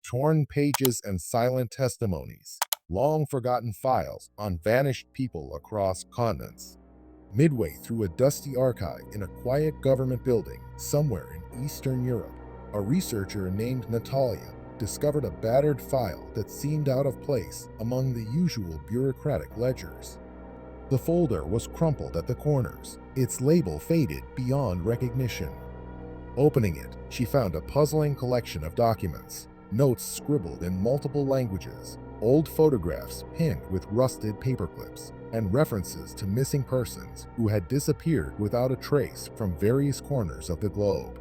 torn pages and silent testimonies, long-forgotten files on vanished people across continents. Midway through a dusty archive in a quiet government building somewhere in Eastern Europe, a researcher named Natalia discovered a battered file that seemed out of place among the usual bureaucratic ledgers. The folder was crumpled at the corners, its label faded beyond recognition. Opening it, she found a puzzling collection of documents, notes scribbled in multiple languages, old photographs pinned with rusted paperclips, and references to missing persons who had disappeared without a trace from various corners of the globe.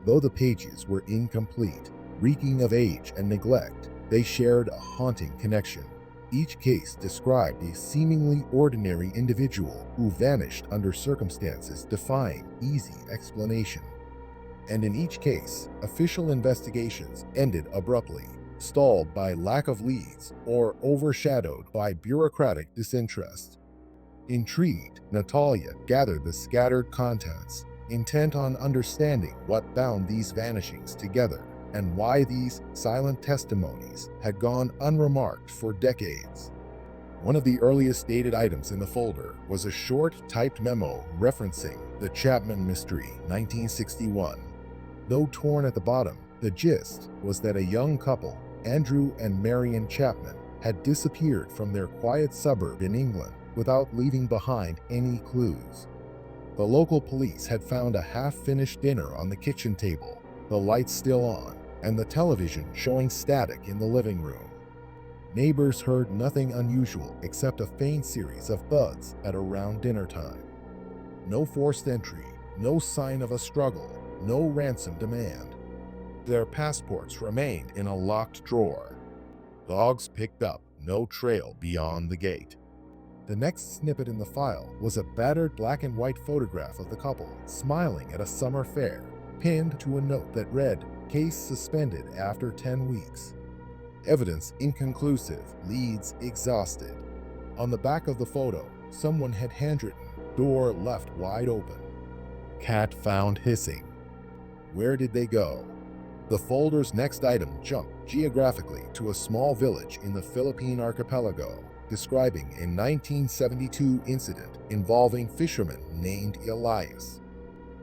Though the pages were incomplete, reeking of age and neglect, they shared a haunting connection. Each case described a seemingly ordinary individual who vanished under circumstances defying easy explanation. And in each case, official investigations ended abruptly, stalled by lack of leads or overshadowed by bureaucratic disinterest. Intrigued, Natalia gathered the scattered contents, intent on understanding what bound these vanishings together and why these silent testimonies had gone unremarked for decades. One of the earliest dated items in the folder was a short typed memo referencing the Chapman Mystery, 1961. Though torn at the bottom, the gist was that a young couple, Andrew and Marion Chapman, had disappeared from their quiet suburb in England without leaving behind any clues. The local police had found a half-finished dinner on the kitchen table, the lights still on, and the television showing static in the living room. Neighbors heard nothing unusual except a faint series of thuds at around dinner time. No forced entry, no sign of a struggle, no ransom demand. Their passports remained in a locked drawer. Logs picked up no trail beyond the gate. The next snippet in the file was a battered black and white photograph of the couple smiling at a summer fair, pinned to a note that read, "Case suspended after 10 weeks. Evidence inconclusive, leads exhausted." On the back of the photo, someone had handwritten, "Door left wide open. Cat found hissing." Where did they go? The folder's next item jumped geographically to a small village in the Philippine archipelago, describing a 1972 incident involving fishermen named Elias.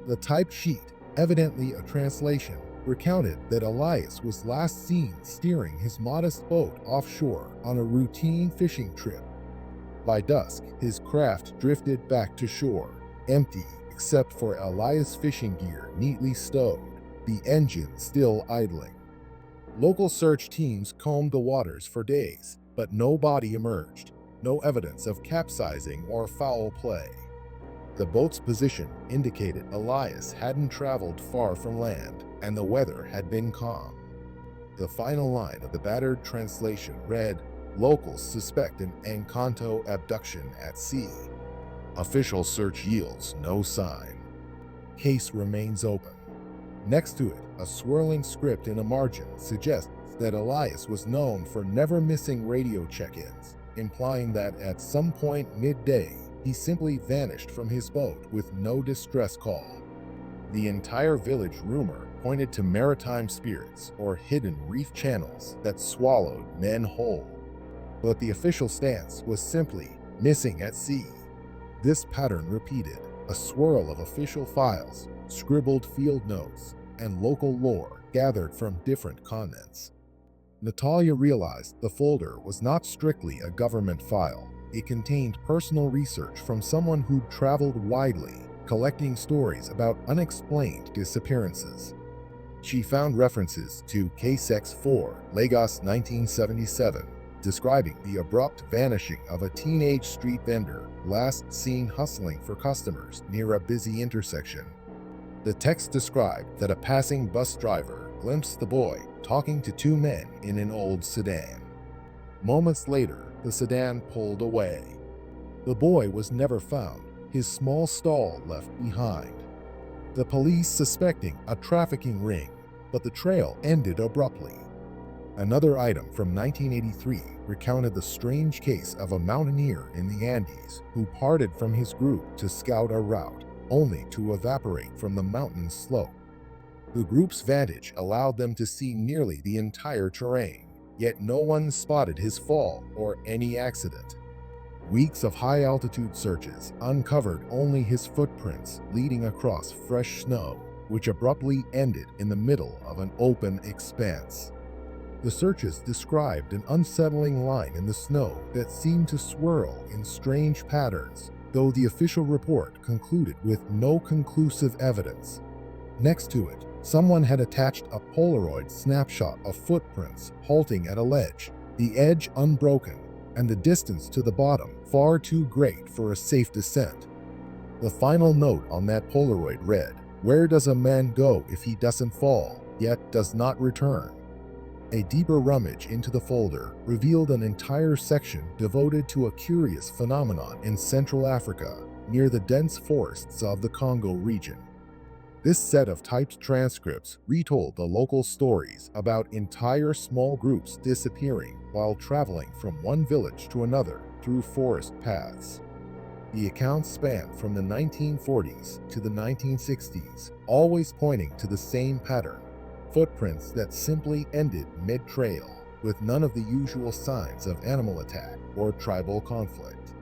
The typed sheet, evidently a translation, recounted that Elias was last seen steering his modest boat offshore on a routine fishing trip. By dusk, his craft drifted back to shore, empty except for Elias' fishing gear neatly stowed, the engine still idling. Local search teams combed the waters for days, but no body emerged, no evidence of capsizing or foul play. The boat's position indicated Elias hadn't traveled far from land, and the weather had been calm. The final line of the battered translation read, "Locals suspect an Encanto abduction at sea. Official search yields no sign. Case remains open." Next to it, a swirling script in a margin suggests that Elias was known for never missing radio check-ins, implying that at some point midday, he simply vanished from his boat with no distress call. The entire village rumor pointed to maritime spirits or hidden reef channels that swallowed men whole. But the official stance was simply missing at sea. This pattern repeated, a swirl of official files, scribbled field notes, and local lore gathered from different continents. Natalia realized the folder was not strictly a government file. It contained personal research from someone who'd traveled widely, collecting stories about unexplained disappearances. She found references to Case X4, Lagos 1977, describing the abrupt vanishing of a teenage street vendor last seen hustling for customers near a busy intersection. The text described that a passing bus driver glimpsed the boy talking to two men in an old sedan. Moments later, the sedan pulled away. The boy was never found, his small stall left behind. The police suspecting a trafficking ring, but the trail ended abruptly. Another item from 1983 recounted the strange case of a mountaineer in the Andes who parted from his group to scout a route, only to evaporate from the mountain's slope. The group's vantage allowed them to see nearly the entire terrain, yet no one spotted his fall or any accident. Weeks of high-altitude searches uncovered only his footprints leading across fresh snow, which abruptly ended in the middle of an open expanse. The searches described an unsettling line in the snow that seemed to swirl in strange patterns, though the official report concluded with no conclusive evidence. Next to it, someone had attached a Polaroid snapshot of footprints halting at a ledge, the edge unbroken, and the distance to the bottom far too great for a safe descent. The final note on that Polaroid read, "Where does a man go if he doesn't fall, yet does not return?" A deeper rummage into the folder revealed an entire section devoted to a curious phenomenon in Central Africa, near the dense forests of the Congo region. This set of typed transcripts retold the local stories about entire small groups disappearing while traveling from one village to another through forest paths. The accounts spanned from the 1940s to the 1960s, always pointing to the same pattern: footprints that simply ended mid-trail, with none of the usual signs of animal attack or tribal conflict.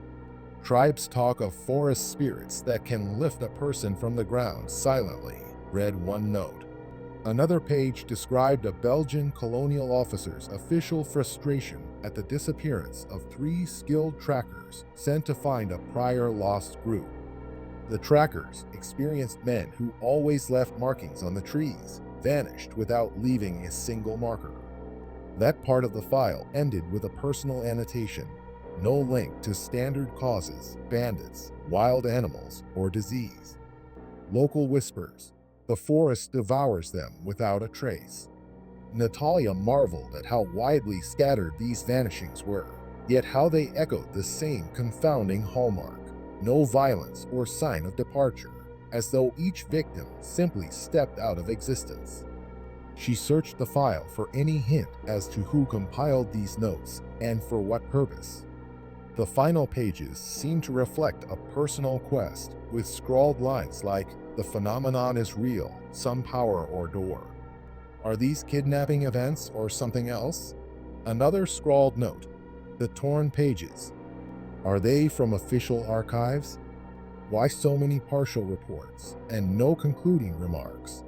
Tribes talk of forest spirits that can lift a person from the ground silently, read one note. Another page described a Belgian colonial officer's official frustration at the disappearance of 3 skilled trackers sent to find a prior lost group. The trackers, experienced men who always left markings on the trees, vanished without leaving a single marker. That part of the file ended with a personal annotation: no link to standard causes, bandits, wild animals, or disease. Local whispers: the forest devours them without a trace. Natalia marveled at how widely scattered these vanishings were, yet how they echoed the same confounding hallmark: no violence or sign of departure, as though each victim simply stepped out of existence. She searched the file for any hint as to who compiled these notes and for what purpose. The final pages seem to reflect a personal quest, with scrawled lines like, "The phenomenon is real, some power or door." Are these kidnapping events or something else? Another scrawled note: "The torn pages. Are they from official archives? Why so many partial reports and no concluding remarks?"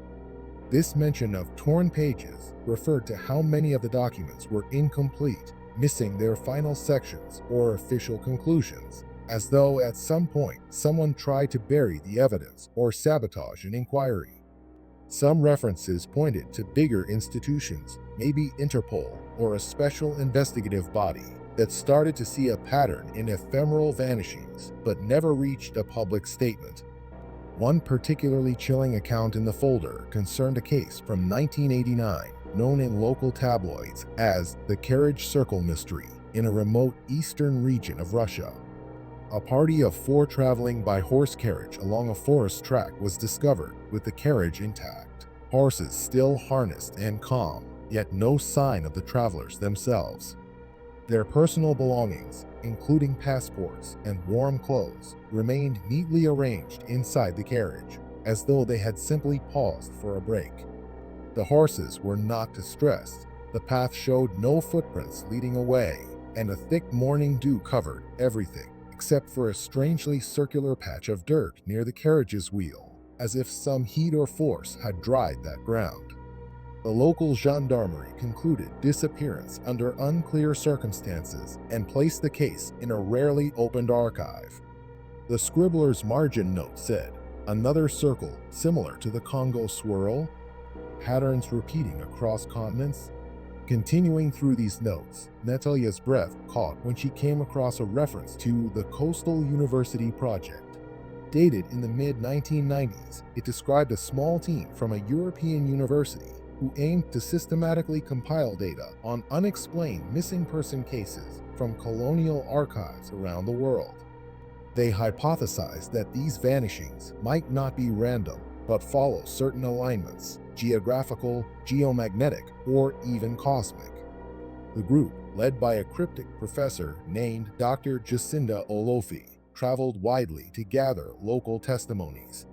This mention of torn pages referred to how many of the documents were incomplete, missing their final sections or official conclusions, as though at some point someone tried to bury the evidence or sabotage an inquiry. Some references pointed to bigger institutions, maybe Interpol or a special investigative body, that started to see a pattern in ephemeral vanishings but never reached a public statement. One particularly chilling account in the folder concerned a case from 1989 known in local tabloids as the Carriage Circle Mystery in a remote eastern region of Russia. A party of 4 traveling by horse carriage along a forest track was discovered with the carriage intact, horses still harnessed and calm, yet no sign of the travelers themselves. Their personal belongings, including passports and warm clothes, remained neatly arranged inside the carriage, as though they had simply paused for a break. The horses were not distressed, the path showed no footprints leading away, and a thick morning dew covered everything, except for a strangely circular patch of dirt near the carriage's wheel, as if some heat or force had dried that ground. The local gendarmerie concluded disappearance under unclear circumstances and placed the case in a rarely opened archive. The scribbler's margin note said, "Another circle similar to the Congo swirl? Patterns repeating across continents?" Continuing through these notes, Natalia's breath caught when she came across a reference to the Coastal University Project. Dated in the mid-1990s, it described a small team from a European university who aimed to systematically compile data on unexplained missing person cases from colonial archives around the world. They hypothesized that these vanishings might not be random, but follow certain alignments: geographical, geomagnetic, or even cosmic. The group, led by a cryptic professor named Dr. Jacinda Olofi, traveled widely to gather local testimonies.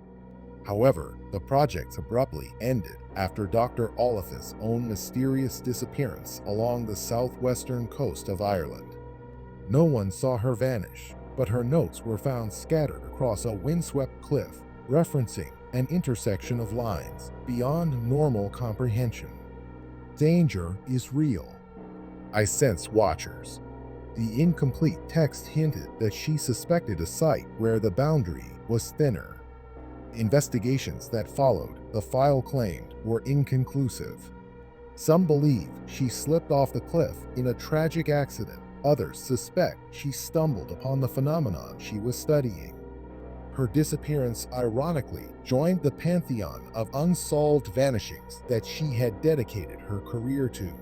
However, the project abruptly ended after Dr. Oliphant's own mysterious disappearance along the southwestern coast of Ireland. No one saw her vanish, but her notes were found scattered across a windswept cliff, referencing an intersection of lines beyond normal comprehension. Danger is real. I sense watchers. The incomplete text hinted that she suspected a site where the boundary was thinner. Investigations that followed, the file claimed, were inconclusive. Some believe she slipped off the cliff in a tragic accident. Others suspect she stumbled upon the phenomenon she was studying. Her disappearance ironically joined the pantheon of unsolved vanishings that she had dedicated her career to.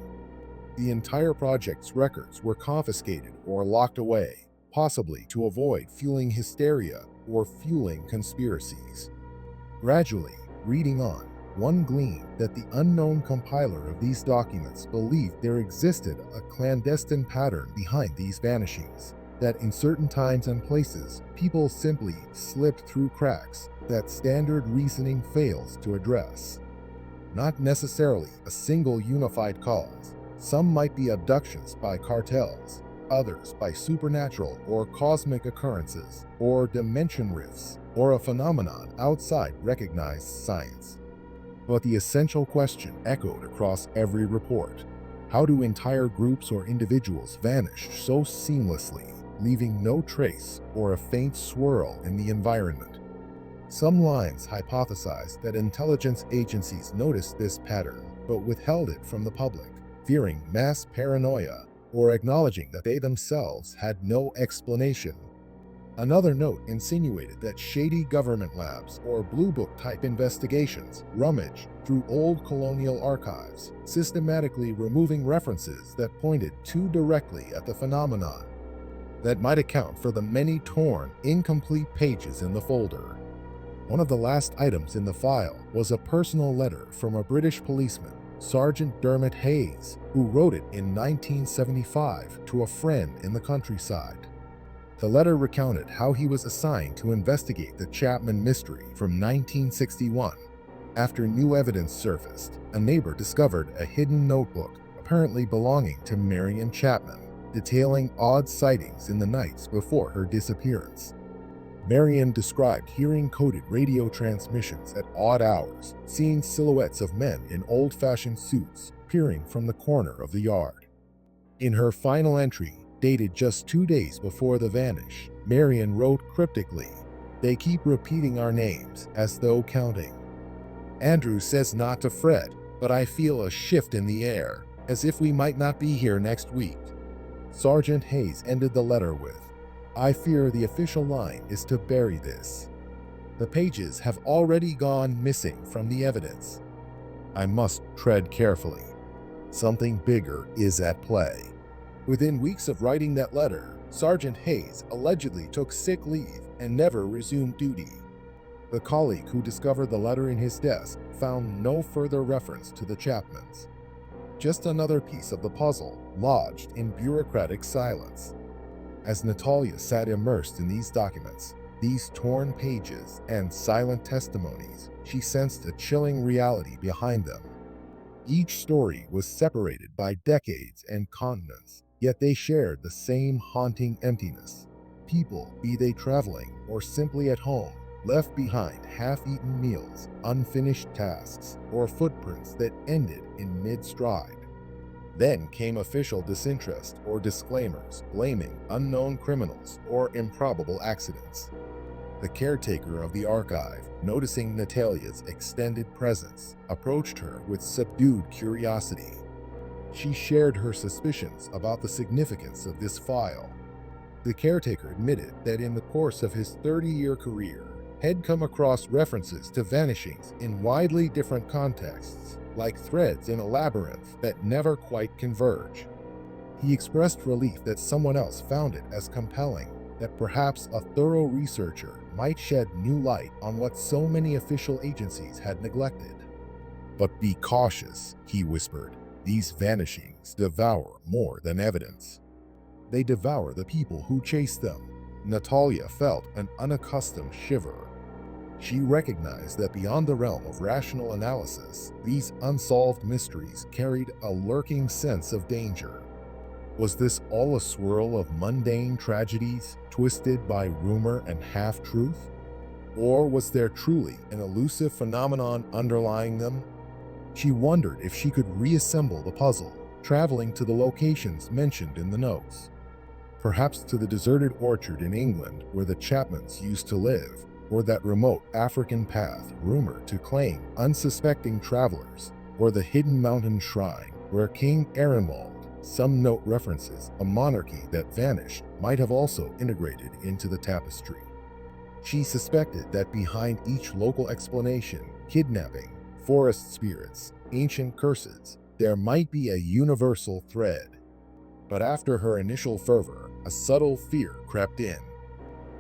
The entire project's records were confiscated or locked away, possibly to avoid fueling hysteria or fueling conspiracies. Gradually, reading on, one gleaned that the unknown compiler of these documents believed there existed a clandestine pattern behind these vanishings, that in certain times and places, people simply slipped through cracks that standard reasoning fails to address. Not necessarily a single unified cause. Some might be abductions by cartels, others by supernatural or cosmic occurrences, or dimension rifts, or a phenomenon outside recognized science. But the essential question echoed across every report. How do entire groups or individuals vanish so seamlessly, leaving no trace or a faint swirl in the environment? Some lines hypothesized that intelligence agencies noticed this pattern but withheld it from the public, fearing mass paranoia or acknowledging that they themselves had no explanation. Another note insinuated that shady government labs or Blue Book-type investigations rummage through old colonial archives, systematically removing references that pointed too directly at the phenomenon. That might account for the many torn, incomplete pages in the folder. One of the last items in the file was a personal letter from a British policeman, Sergeant Dermot Hayes, who wrote it in 1975 to a friend in the countryside. The letter recounted how he was assigned to investigate the Chapman mystery from 1961. After new evidence surfaced, a neighbor discovered a hidden notebook, apparently belonging to Marion Chapman, detailing odd sightings in the nights before her disappearance. Marion described hearing coded radio transmissions at odd hours, seeing silhouettes of men in old-fashioned suits peering from the corner of the yard. In her final entry, dated just 2 days before the vanish, Marion wrote cryptically, "They keep repeating our names, as though counting. Andrew says not to fret, but I feel a shift in the air, as if we might not be here next week." Sergeant Hayes ended the letter with, "I fear the official line is to bury this. The pages have already gone missing from the evidence. I must tread carefully. Something bigger is at play." Within weeks of writing that letter, Sergeant Hayes allegedly took sick leave and never resumed duty. The colleague who discovered the letter in his desk found no further reference to the Chapmans. Just another piece of the puzzle lodged in bureaucratic silence. As Natalia sat immersed in these documents, these torn pages and silent testimonies, she sensed a chilling reality behind them. Each story was separated by decades and continents, yet they shared the same haunting emptiness. People, be they traveling or simply at home, left behind half-eaten meals, unfinished tasks, or footprints that ended in mid-stride. Then came official disinterest or disclaimers blaming unknown criminals or improbable accidents. The caretaker of the archive, noticing Natalia's extended presence, approached her with subdued curiosity. She shared her suspicions about the significance of this file. The caretaker admitted that in the course of his 30-year career, had come across references to vanishings in widely different contexts, like threads in a labyrinth that never quite converge. He expressed relief that someone else found it as compelling, that perhaps a thorough researcher might shed new light on what so many official agencies had neglected. "But be cautious," he whispered. "These vanishings devour more than evidence. They devour the people who chase them." Natalia felt an unaccustomed shiver. She recognized that beyond the realm of rational analysis, these unsolved mysteries carried a lurking sense of danger. Was this all a swirl of mundane tragedies, twisted by rumor and half-truth? Or was there truly an elusive phenomenon underlying them? She wondered if she could reassemble the puzzle, traveling to the locations mentioned in the notes. Perhaps to the deserted orchard in England where the Chapmans used to live, or that remote African path rumored to claim unsuspecting travelers, or the hidden mountain shrine where King Ehrenwald. Some note references a monarchy that vanished might have also integrated into the tapestry. She suspected that behind each local explanation, kidnapping, forest spirits, ancient curses, there might be a universal thread. But after her initial fervor, a subtle fear crept in.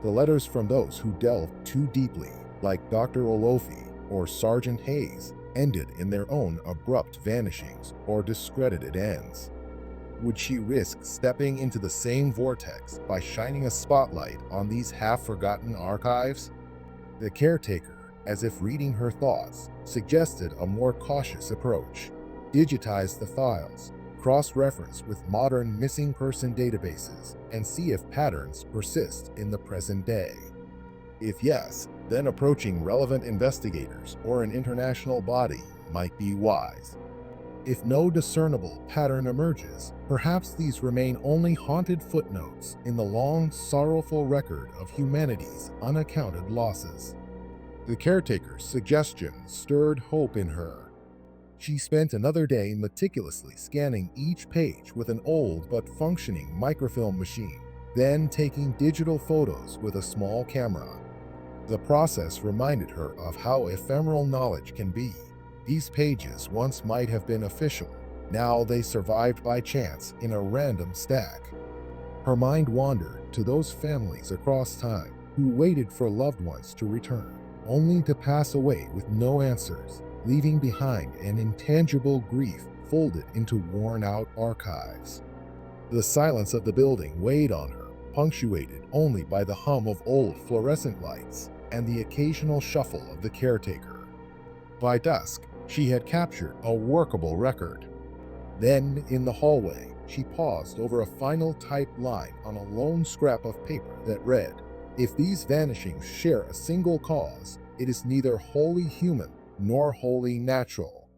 The letters from those who delved too deeply, like Dr. Olofi or Sergeant Hayes, ended in their own abrupt vanishings or discredited ends. Would she risk stepping into the same vortex by shining a spotlight on these half-forgotten archives? The caretaker, as if reading her thoughts, suggested a more cautious approach. Digitize the files, cross-reference with modern missing person databases, and see if patterns persist in the present day. If yes, then approaching relevant investigators or an international body might be wise. If no discernible pattern emerges, perhaps these remain only haunted footnotes in the long, sorrowful record of humanity's unaccounted losses. The caretaker's suggestion stirred hope in her. She spent another day meticulously scanning each page with an old but functioning microfilm machine, then taking digital photos with a small camera. The process reminded her of how ephemeral knowledge can be. These pages once might have been official. Now they survived by chance in a random stack. Her mind wandered to those families across time who waited for loved ones to return, only to pass away with no answers, leaving behind an intangible grief folded into worn-out archives. The silence of the building weighed on her, punctuated only by the hum of old fluorescent lights and the occasional shuffle of the caretaker. By dusk, she had captured a workable record. Then, in the hallway, she paused over a final typed line on a lone scrap of paper that read, "If these vanishings share a single cause, it is neither wholly human nor wholly natural."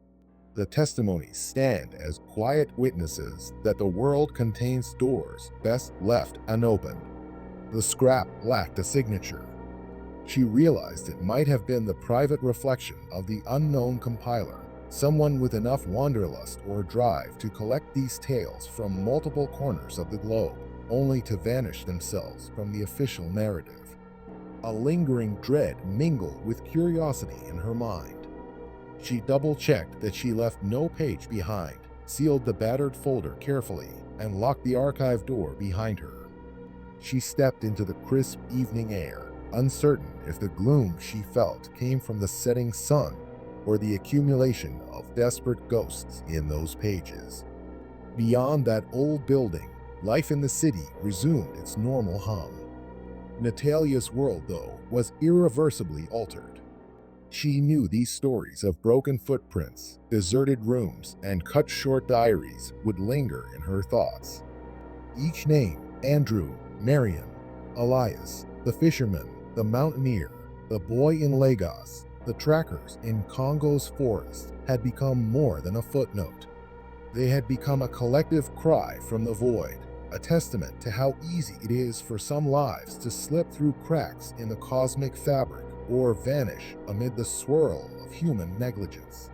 The testimonies stand as quiet witnesses that the world contains doors best left unopened. The scrap lacked a signature. She realized it might have been the private reflection of the unknown compiler, someone with enough wanderlust or drive to collect these tales from multiple corners of the globe, only to vanish themselves from the official narrative. A lingering dread mingled with curiosity in her mind. She double-checked that she left no page behind, sealed the battered folder carefully, and locked the archive door behind her. She stepped into the crisp evening air, uncertain if the gloom she felt came from the setting sun or the accumulation of desperate ghosts in those pages. Beyond that old building, life in the city resumed its normal hum. Natalia's world, though, was irreversibly altered. She knew these stories of broken footprints, deserted rooms, and cut-short diaries would linger in her thoughts. Each name, Andrew, Marion, Elias, the fisherman, the mountaineer, the boy in Lagos, the trackers in Congo's forest, had become more than a footnote. They had become a collective cry from the void, a testament to how easy it is for some lives to slip through cracks in the cosmic fabric or vanish amid the swirl of human negligence.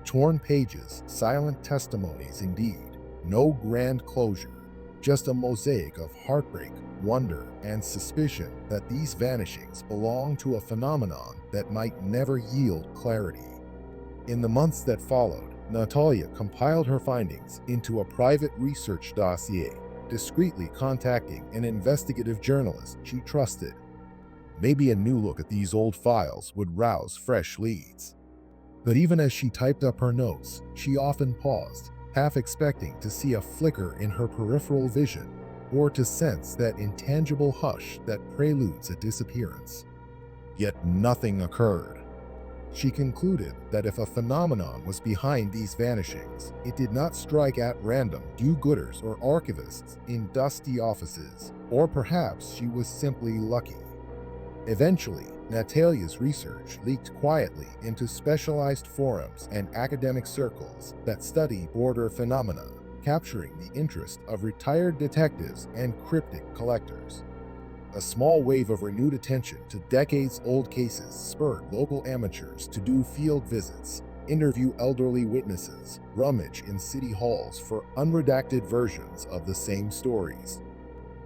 Torn pages, silent testimonies indeed, no grand closure, just a mosaic of heartbreak, wonder, and suspicion that these vanishings belong to a phenomenon that might never yield clarity. In the months that followed, Natalia compiled her findings into a private research dossier, discreetly contacting an investigative journalist she trusted. Maybe a new look at these old files would rouse fresh leads. But even as she typed up her notes, she often paused, half expecting to see a flicker in her peripheral vision, or to sense that intangible hush that preludes a disappearance. Yet nothing occurred. She concluded that if a phenomenon was behind these vanishings, it did not strike at random do-gooders or archivists in dusty offices, or perhaps she was simply lucky. Eventually, Natalia's research leaked quietly into specialized forums and academic circles that study border phenomena, capturing the interest of retired detectives and cryptic collectors. A small wave of renewed attention to decades-old cases spurred local amateurs to do field visits, interview elderly witnesses, rummage in city halls for unredacted versions of the same stories.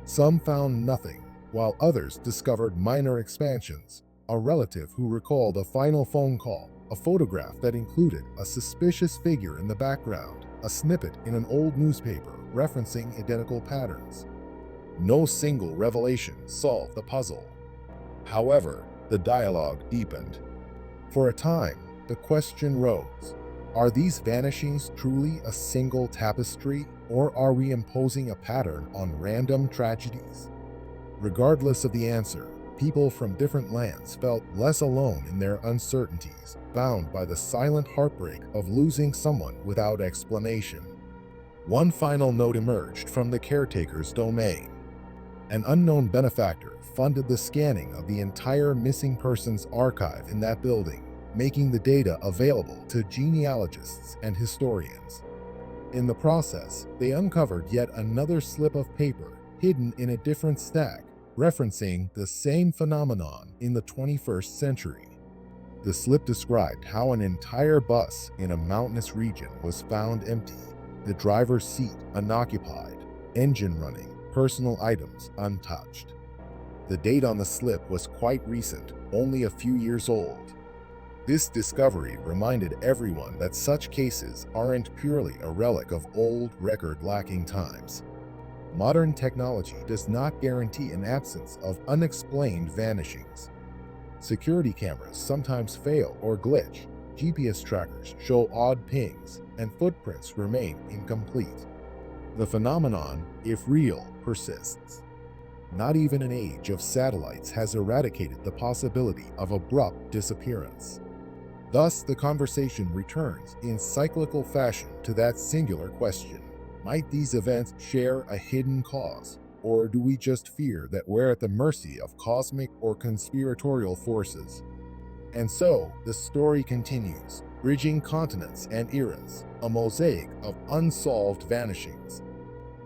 Some found nothing, while others discovered minor expansions. A relative who recalled a final phone call, a photograph that included a suspicious figure in the background, a snippet in an old newspaper referencing identical patterns. No single revelation solved the puzzle. However, the dialogue deepened. For a time, the question rose: are these vanishings truly a single tapestry, or are we imposing a pattern on random tragedies? Regardless of the answer, people from different lands felt less alone in their uncertainties, bound by the silent heartbreak of losing someone without explanation. One final note emerged from the caretaker's domain. An unknown benefactor funded the scanning of the entire missing persons archive in that building, making the data available to genealogists and historians. In the process, they uncovered yet another slip of paper hidden in a different stack, referencing the same phenomenon in the 21st century. The slip described how an entire bus in a mountainous region was found empty, the driver's seat unoccupied, engine running, personal items untouched. The date on the slip was quite recent, only a few years old. This discovery reminded everyone that such cases aren't purely a relic of old record-lacking times. Modern technology does not guarantee an absence of unexplained vanishings. Security cameras sometimes fail or glitch, GPS trackers show odd pings, and footprints remain incomplete. The phenomenon, if real, persists. Not even an age of satellites has eradicated the possibility of abrupt disappearance. Thus, the conversation returns in cyclical fashion to that singular question: might these events share a hidden cause, or do we just fear that we're at the mercy of cosmic or conspiratorial forces? And so, the story continues, bridging continents and eras, a mosaic of unsolved vanishings.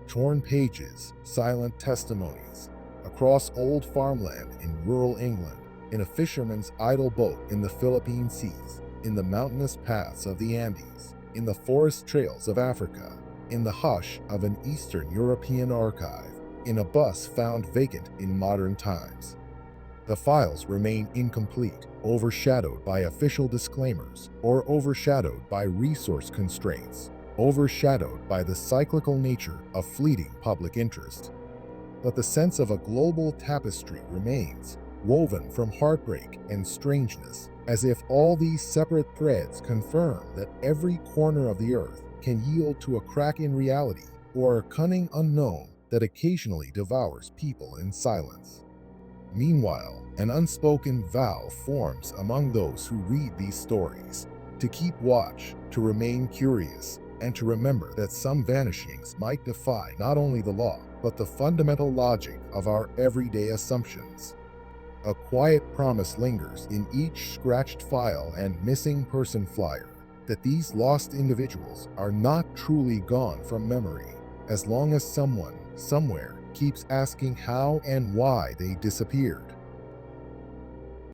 Torn pages, silent testimonies, across old farmland in rural England, in a fisherman's idle boat in the Philippine seas, in the mountainous paths of the Andes, in the forest trails of Africa, in the hush of an Eastern European archive, in a bus found vacant in modern times. The files remain incomplete, overshadowed by official disclaimers, or overshadowed by resource constraints, overshadowed by the cyclical nature of fleeting public interest. But the sense of a global tapestry remains, woven from heartbreak and strangeness, as if all these separate threads confirm that every corner of the earth can yield to a crack in reality or a cunning unknown that occasionally devours people in silence. Meanwhile, an unspoken vow forms among those who read these stories: to keep watch, to remain curious, and to remember that some vanishings might defy not only the law, but the fundamental logic of our everyday assumptions. A quiet promise lingers in each scratched file and missing person flyer, that these lost individuals are not truly gone from memory, as long as someone, somewhere, keeps asking how and why they disappeared.